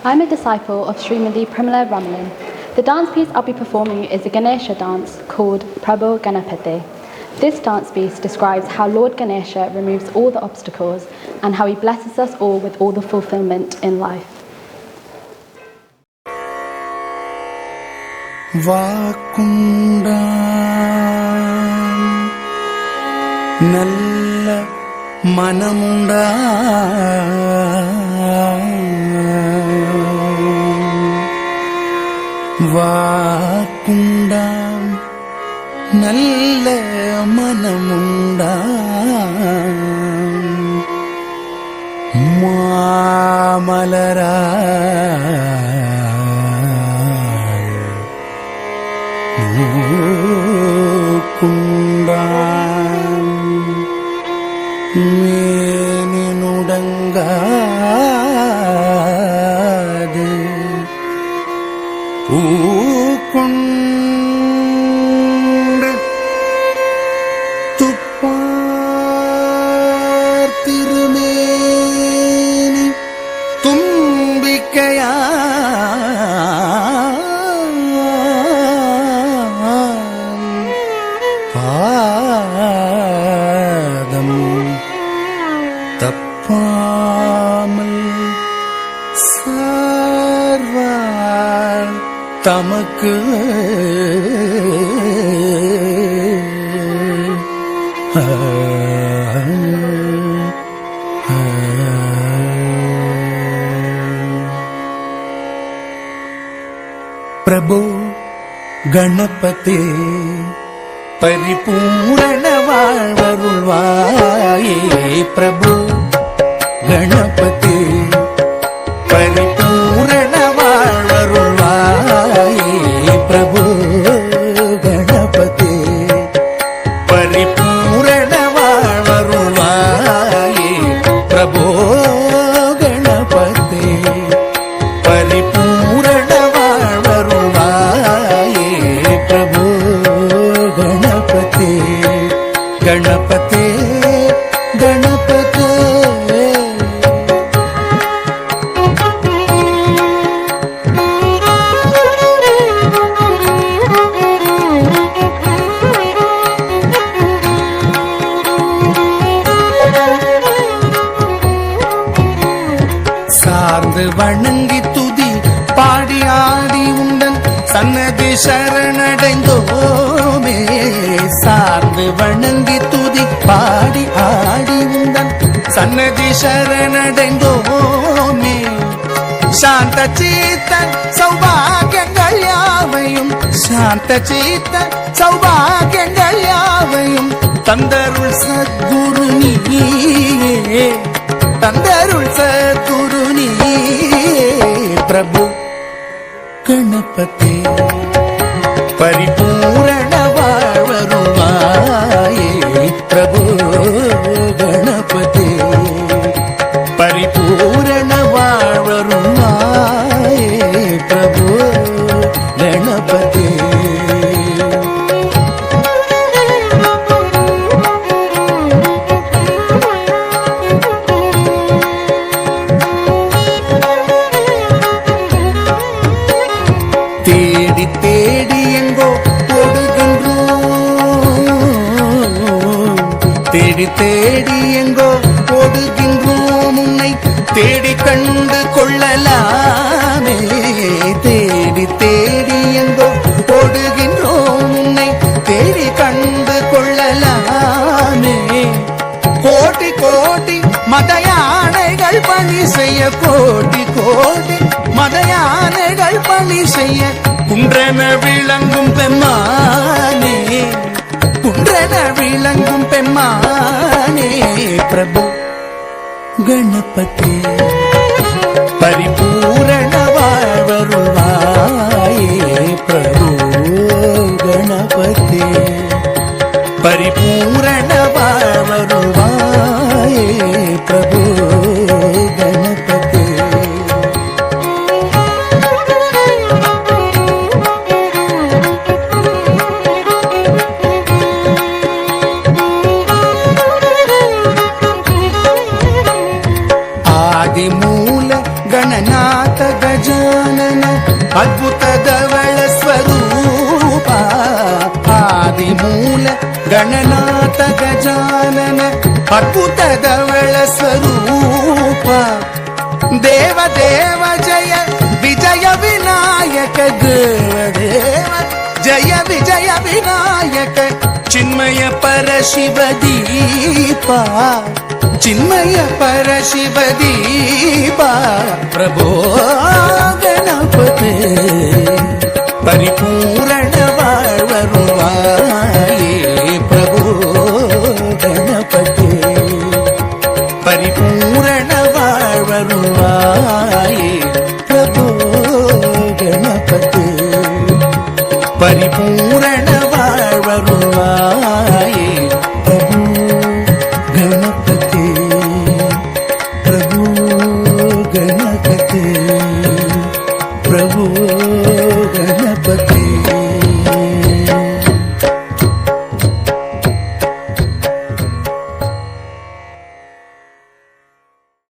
I'm a disciple of Srimati Primala Ramalan. The dance piece I'll be performing is a Ganesha dance called Prabhu Ganapati. This dance piece describes how Lord Ganesha removes all the obstacles and how he blesses us all with all the fulfillment in life. Vakunda Nalla Manamunda Vakunda Nalla Manamunda Maamalara Kundam Meninudangadu Ukund Tupparthirumeni Tumbikaya தமக்கு பிரபு கணபதி பரிபூரண வாழ்வருள்வாயே பிரபு கணபதி பரிபூரண வாழ்வருள்வாயே பிரபு கணபதி பரிபூரண வாழ்வருள்வாயே பிரபு கணபதி பரிபூரண வாழ்வருள்வாயே பிரபு கணபதி கணபதி கணபதி சார்ந்து வணங்கி துதி பாடி ஆடி உண்டன் சன்னதி சரணடைந்தோமே சார்ந்து வணங்கி துதி பாடி ஆடி உண்டன் சன்னதி சரணடைந்தோமே சாந்த சீத்தன் சௌபாகியங்கள் யாவையும் சாந்த சீத்தன் சௌபாகியங்கள் யாவையும் தந்தருள் சத்குரு நீயே தந்தருள் சத்குரு நீயே பிரபு கணபதி பரிபூரண வாழ்வருள்வாயே பிரபு கணபதி பரிபூரண வாழ்வருள்வாயே பிரபு கணபதி தேடி தேடி எங்கோ ஓடுகின்றோம் தேடி தேடி எங்கோ ஓடுகின்றோம் உன்னை தேடி கண்டு கொள்ளலாமே தேடி தேடி எங்கோ ஓடுகின்றோம் உன்னை தேடி கண்டு கொள்ளலாமே கோடி கோடி மத யானைகள் பணி செய்ய கோடி கோடி மத யானைகள் பணி செய்ய குன்றென விளங்கும் பெம்மானே குன்றென விளங்கும் பெம்மானே பிரபு கணபதி பரிபூரண வாழ்வருள்வாயே பிரபு கணபதி பரிபூரண வாழ்வருள்வாயே பிரபு கணபதி ஆதி ಗಣನಾಥ ಗಜಾನನ ಅದ್ಭುತ ಧವಳ ಸ್ವರೂಪ ಆದಿಮೂಲ ಗಣನಾಥ ಗಜಾನನ ಅದ್ಭುತ ಧವಳ ಸ್ವರೂಪ ದೇವ ದೇವ ಜಯ ವಿಜಯ ವಿನಾಯಕ ದೇವ ಜಯ ವಿಜಯ ವಿನಾಯಕ ಚಿನ್ಮಯ ಪರ ಶಿವ ದೀಪ ಚಿನ್ಮಯ ಪರ ಶಿವ ದೀಪ ಪ್ರಭೋ ಗಣಪತಿ ಪರಿಪೂರ್ಣ வாழ்வருவாயே ಪ್ರಭೋ ಗಣಪತಿ ಪರಿಪೂರ್ಣ வாழ்வருவாயே ಪ್ರಭೋ ಗಣಪತಿ ಪರಿಪೂರ್ಣ வாழ்வருவாயே ಪ್ರಭೋ ಗಣಪತಿ ಪ್ರಭೋ ಗಣಪತಿ ಪ್ರಭೋ ಗಣಪತಿ